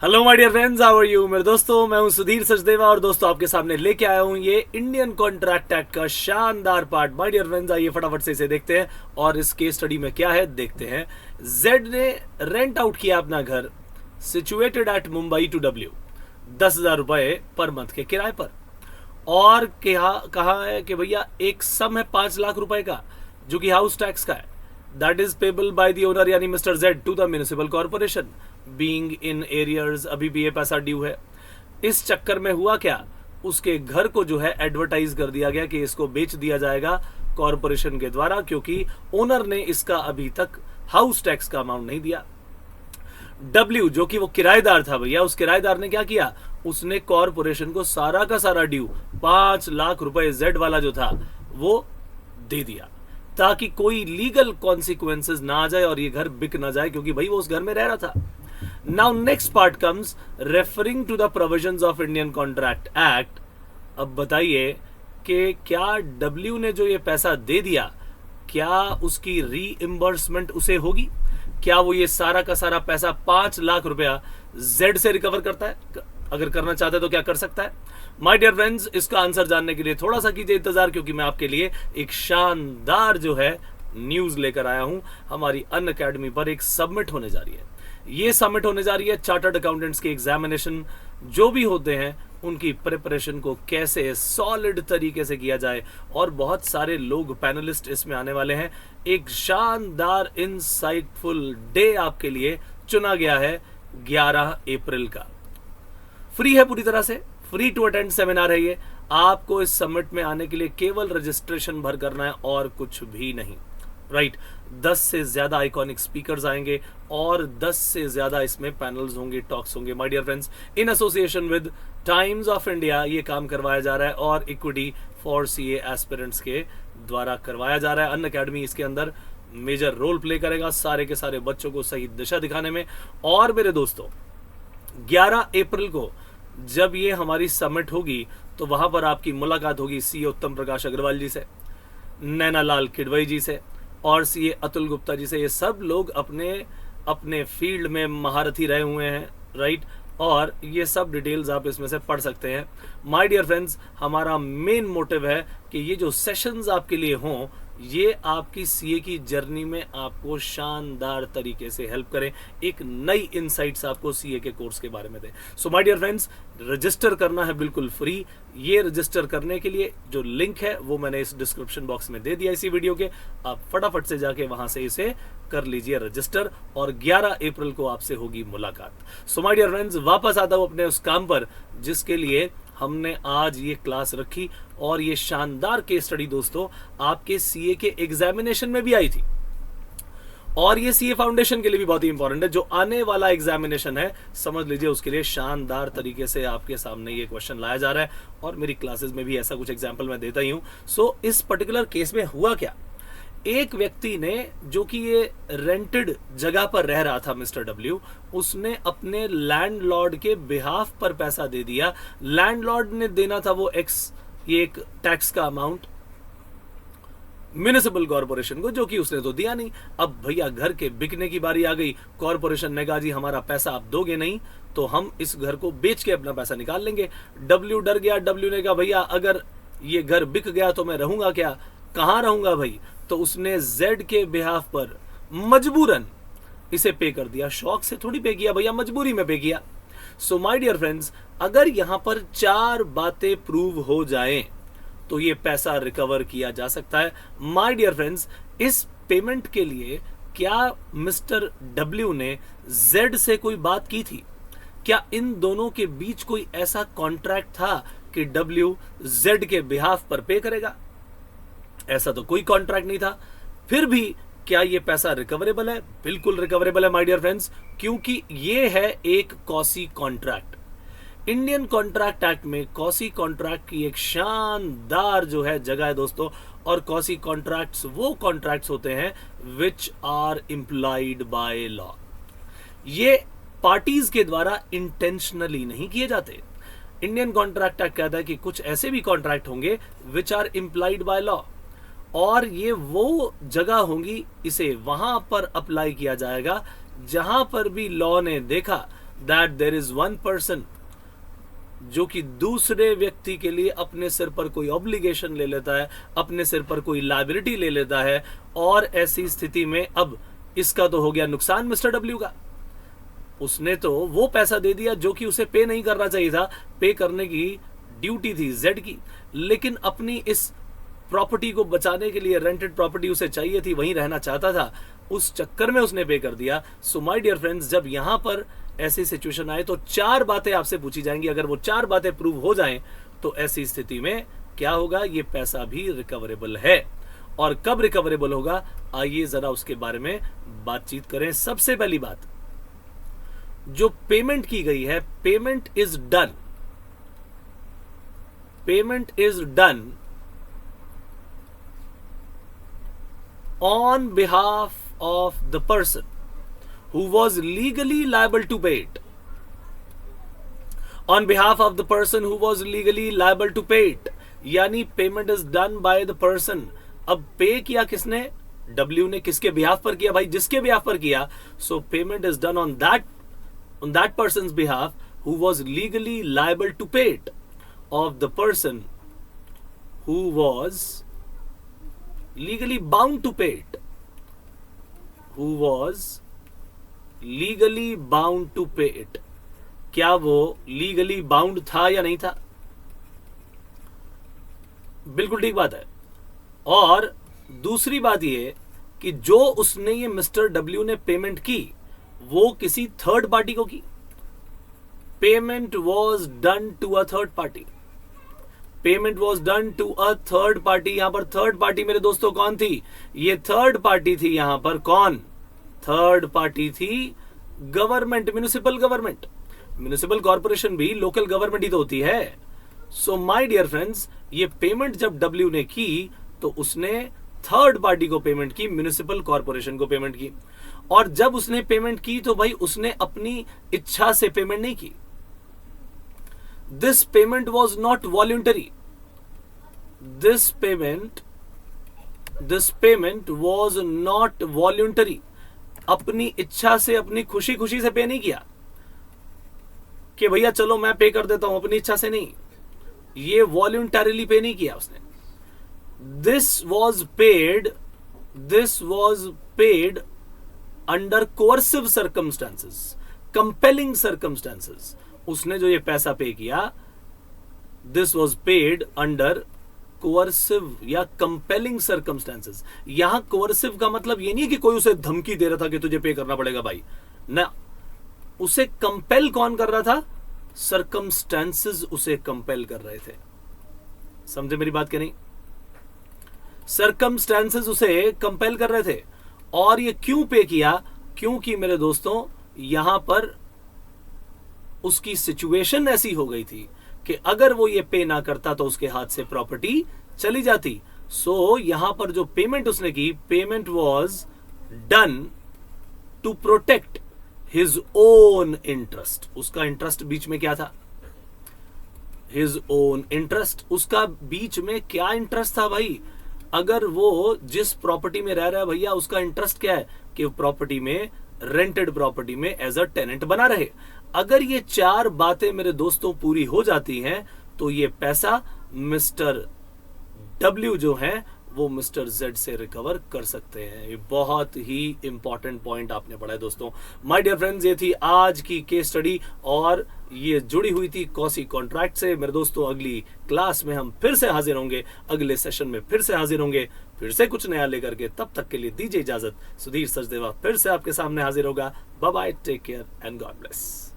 Hello my dear friends, how are you मेरे दोस्तों। मैं हूं सुधीर सचदेवा और दोस्तों आपके सामने लेके आया हूं ये इंडियन कॉन्ट्रैक्ट एक्ट का शानदार पार्ट। माय डियर फ्रेंड्स, आइए फटाफट से इसे देखते हैं और इस केस स्टडी में क्या है देखते हैं। जेड ने रेंट आउट किया अपना घर situated at Mumbai to W 10,000 रुपए पर मंथ के किराए पर, और कहा है कि भैया एक सम है 5 लाख रुपए का जो कि हाउस टैक्स का है, that is payable by the owner यानी mister Z to the municipal corporation being in arrears. अभी भी ये पैसा ड्यू है। इस चक्कर में हुआ क्या, उसके घर को जो है एडवर्टाइज कर दिया गया कि इसको बेच दिया जाएगा कॉर्पोरेशन के द्वारा, क्योंकि ओनर ने इसका अभी तक हाउस टैक्स का अमाउंट नहीं दिया। डब्ल्यू जो कि वो किराएदार था भैया, उस किराएदार ने क्या किया, उसने कॉर्पोरेशन को सारा का सारा ड्यू 5 लाख रुपए जेड वाला जो था वो दे दिया, ताकि कोई लीगल कॉन्सिक्वेंसेस ना आ जाए और ये घर बिक ना जाए, क्योंकि भाई वो उस घर में रह रहा था। Now next part comes referring to the provisions of Indian contract act. अब बताइए कि क्या डब्ल्यू ने जो ये पैसा दे दिया, क्या उसकी रीइंबर्समेंट उसे होगी? क्या वो ये सारा का सारा पैसा 5 लाख रुपया जेड से रिकवर करता है? अगर करना चाहता है तो क्या कर सकता है? माय डियर फ्रेंड्स, इसका आंसर जानने के लिए थोड़ा सा कीजिए इंतजार, क्योंकि मैं आपके लिए एक शानदार जो है न्यूज लेकर आया हूं। हमारी अनअकैडमी पर एक सबमिट होने जा रही है। ये सबमिट होने जा रही है चार्टर्ड अकाउंटेंट्स के एग्जामिनेशन जो भी होते हैं उनकी प्रिपरेशन को कैसे सॉलिड तरीके से किया जाए, और बहुत सारे लोग पैनलिस्ट इसमें आने वाले हैं। एक शानदार इनसाइटफुल डे आपके लिए चुना गया है 11 अप्रैल का। फ्री है, पूरी तरह से फ्री टू अटेंड सेमिनार है ये। आपको इस समिट में आने के लिए केवल रजिस्ट्रेशन भर करना है और कुछ भी नहीं, राइट। 10 से ज्यादा आइकॉनिक स्पीकर्स आएंगे और 10 से ज्यादा इसमें पैनल्स होंगे, टॉक्स होंगे। My dear friends, in association with Times of India ये काम करवाया जा रहा है और इक्विटी फॉर सीए एस्पिरेंट्स के द्वारा करवाया जा रहा है। अनअकैडमी इसके अंदर मेजर रोल प्ले करेगा सारे के सारे बच्चों को सही दिशा दिखाने में। और मेरे दोस्तों, 11 अप्रैल को जब ये हमारी समिट होगी तो वहां पर आपकी मुलाकात होगी सीए उत्तम प्रकाश अग्रवाल जी से, नैना लाल किडवई जी से और सीए अतुल गुप्ता जी से। ये सब लोग अपने अपने फील्ड में महारथी रहे हुए हैं, राइट। और ये सब डिटेल्स आप इसमें से पढ़ सकते हैं। माय डियर फ्रेंड्स, हमारा मेन मोटिव है कि ये जो सेशंस आपके लिए हों, ये आपकी सीए की जर्नी में आपको शानदार तरीके से हेल्प करें, एक नई इनसाइट्स आपको सीए के कोर्स के बारे में दें। So my dear friends, register करना है बिल्कुल फ्री। ये रजिस्टर करने के लिए जो लिंक है वो मैंने इस डिस्क्रिप्शन बॉक्स में दे दिया इसी वीडियो के। आप फटाफट से जाके वहां से इसे कर लीजिए रजिस्टर, और 11 अप्रैल को आपसे होगी मुलाकात। सो माय डियर फ्रेंड्स, वापस आता हूं अपने उस काम पर जिसके लिए हमने आज ये क्लास रखी, और ये शानदार केस स्टडी दोस्तों आपके सीए के एग्जामिनेशन में भी आई थी, और ये सीए फाउंडेशन के लिए भी बहुत ही इंपॉर्टेंट है। जो आने वाला एग्जामिनेशन है, समझ लीजिए उसके लिए शानदार तरीके से आपके सामने ये क्वेश्चन लाया जा रहा है, और मेरी क्लासेस में भी ऐसा कुछ एग्जाम्पल मैं देता ही हूं। सो इस पर्टिकुलर केस में हुआ क्या, एक व्यक्ति ने, जो कि ये रेंटेड जगह पर रह रहा था, मिस्टर डब्ल्यू, उसने अपने लैंडलॉर्ड के बिहाफ पर पैसा दे दिया। लैंडलॉर्ड ने देना था वो ये एक टैक्स का अमाउंट म्युनिसिपल कॉर्पोरेशन को, जो कि उसने तो दिया नहीं। अब भैया घर के बिकने की बारी आ गई। कॉर्पोरेशन ने कहा जी हमारा पैसा आप दोगे नहीं तो हम इस घर को बेच के अपना पैसा निकाल लेंगे। डब्ल्यू डर गया। डब्ल्यू ने कहा भैया अगर ये घर बिक गया तो मैं रहूंगा क्या, कहां रहूंगा भाई। तो उसने जेड के बिहाफ पर मजबूरन इसे पे कर दिया। शौक से थोड़ी पे किया भैया, मजबूरी में पे किया। सो माय डियर फ्रेंड्स, अगर यहां पर 4 बातें प्रूव हो जाएं तो ये पैसा रिकवर किया जा सकता है। माय डियर फ्रेंड्स, इस पेमेंट के लिए क्या मिस्टर डब्ल्यू ने जेड से कोई बात की थी? क्या इन दोनों के बीच कोई ऐसा कॉन्ट्रैक्ट था कि डब्ल्यू जेड के बिहाफ पर पे करेगा? ऐसा तो कोई कॉन्ट्रैक्ट नहीं था। फिर भी क्या ये पैसा रिकवरेबल है? बिल्कुल रिकवरेबल है माय डियर फ्रेंड्स, क्योंकि ये है एक quasi contract. Indian contract act में कॉसी कॉन्ट्रैक्ट की एक शानदार जो है जगह है दोस्तों। और कॉसी कॉन्ट्रैक्ट्स वो कॉन्ट्रैक्ट्स होते हैं which are implied by law. ये पार्टीज के द्वारा इंटेंशनली नहीं किए जाते। इंडियन कॉन्ट्रैक्ट एक्ट कहता है कि कुछ ऐसे भी कॉन्ट्रैक्ट होंगे which are implied by law, और ये वो जगह होंगी, इसे वहां पर अप्लाई किया जाएगा जहां पर भी लॉ ने देखा that there is one person जो कि दूसरे व्यक्ति के लिए अपने सिर पर कोई ऑब्लिगेशन ले लेता है, अपने सिर पर कोई लायबिलिटी ले लेता है, और ऐसी स्थिति में अब इसका तो हो गया नुकसान मिस्टर डब्ल्यू का। उसने तो वो पैसा दे दिया जो कि उसे पे नहीं करना चाहिए था, पे करने की ड्यूटी थी जेड की, लेकिन अपनी इस प्रॉपर्टी को बचाने के लिए, रेंटेड प्रॉपर्टी उसे चाहिए थी, वहीं रहना चाहता था, उस चक्कर में उसने पे कर दिया। सो माय डियर फ्रेंड्स, जब यहां पर ऐसी सिचुएशन आए तो 4 बातें आपसे पूछी जाएंगी। अगर वो 4 बातें प्रूव हो जाएं तो ऐसी स्थिति में क्या होगा, ये पैसा भी रिकवरेबल है। और कब रिकवरेबल होगा, आइए जरा उसके बारे में बातचीत करें। सबसे पहली बात, जो पेमेंट की गई है, payment is done, payment is done on behalf of the person who was legally liable to pay it, on behalf of the person who was legally liable to pay it, यानी payment is done by the person। अब पे किया किसने, W ने। किसके behalf पर किया भाई, जिसके behalf पर किया। so payment is done on that person's behalf who was legally liable to pay it, of the person who was legally bound to pay it, who was legally bound to pay it। क्या वो legally bound था या नहीं था? बिल्कुल ठीक बात है। और दूसरी बात ये कि जो उसने ये मिस्टर डब्ल्यू ने पेमेंट की, वो किसी थर्ड पार्टी को की। Payment was done to a third party, payment was done to a third party. यहां पर थर्ड पार्टी मेरे दोस्तों कौन थी, ये थर्ड पार्टी थी यहां पर कौन, थर्ड पार्टी थी government, municipal government. Municipal corporation भी लोकल गवर्नमेंट ही तो होती है। सो माय डियर फ्रेंड्स, ये पेमेंट जब डब्ल्यू ने की तो उसने थर्ड पार्टी को पेमेंट की, म्युनिसिपल कॉर्पोरेशन को पेमेंट की। और जब उसने पेमेंट की तो भाई उसने अपनी इच्छा से पेमेंट नहीं की। This payment was not voluntary. This payment was not voluntary. अपनी इच्छा से, अपनी खुशी खुशी से पे नहीं किया कि भैया चलो मैं पे कर देता हूं, अपनी इच्छा से नहीं। ये वॉल्यूंटरीली पे नहीं किया उसने। This was paid under coercive circumstances, compelling circumstances। उसने जो ये पैसा पे किया, this was paid under coercive या कंपेलिंग सर्कमस्टेंसेस। यहां कोअर्सिव का मतलब ये नहीं कि कोई उसे धमकी दे रहा था कि तुझे पे करना पड़ेगा भाई, ना। उसे कंपेल कौन कर रहा था, सर्कमस्टेंसेस उसे कंपेल कर रहे थे। समझे मेरी बात क्या नहीं? सर्कमस्टेंसेस उसे कंपेल कर रहे थे। और ये क्यों पे किया, क्योंकि मेरे दोस्तों यहां पर उसकी सिचुएशन ऐसी हो गई थी कि अगर वो ये पे ना करता तो उसके हाथ से प्रॉपर्टी चली जाती। सो यहां पर जो पेमेंट उसने की, payment was done to protect his own interest. उसका इंटरेस्ट बीच में क्या था, हिज ओन इंटरेस्ट। उसका बीच में क्या इंटरेस्ट था भाई, अगर वो जिस प्रॉपर्टी में रह रहा है भैया, उसका इंटरेस्ट क्या है कि प्रॉपर्टी में, रेंटेड प्रॉपर्टी में एज अ टेनेंट बना रहे। अगर ये 4 बातें मेरे दोस्तों पूरी हो जाती हैं तो ये पैसा मिस्टर डब्ल्यू जो है वो मिस्टर जेड से रिकवर कर सकते हैं। ये बहुत ही इंपॉर्टेंट पॉइंट आपने पढ़ा है दोस्तों। माय डियर फ्रेंड्स, ये थी आज की केस स्टडी और ये जुड़ी हुई थी कॉसी कॉन्ट्रैक्ट से। मेरे दोस्तों, अगली क्लास में हम फिर से हाजिर होंगे, अगले सेशन में फिर से हाजिर होंगे, फिर से कुछ नया लेकर के। तब तक के लिए दीजिए इजाजत। सुधीर सचदेवा फिर से आपके सामने हाजिर होगा। Bye bye, take care and god bless.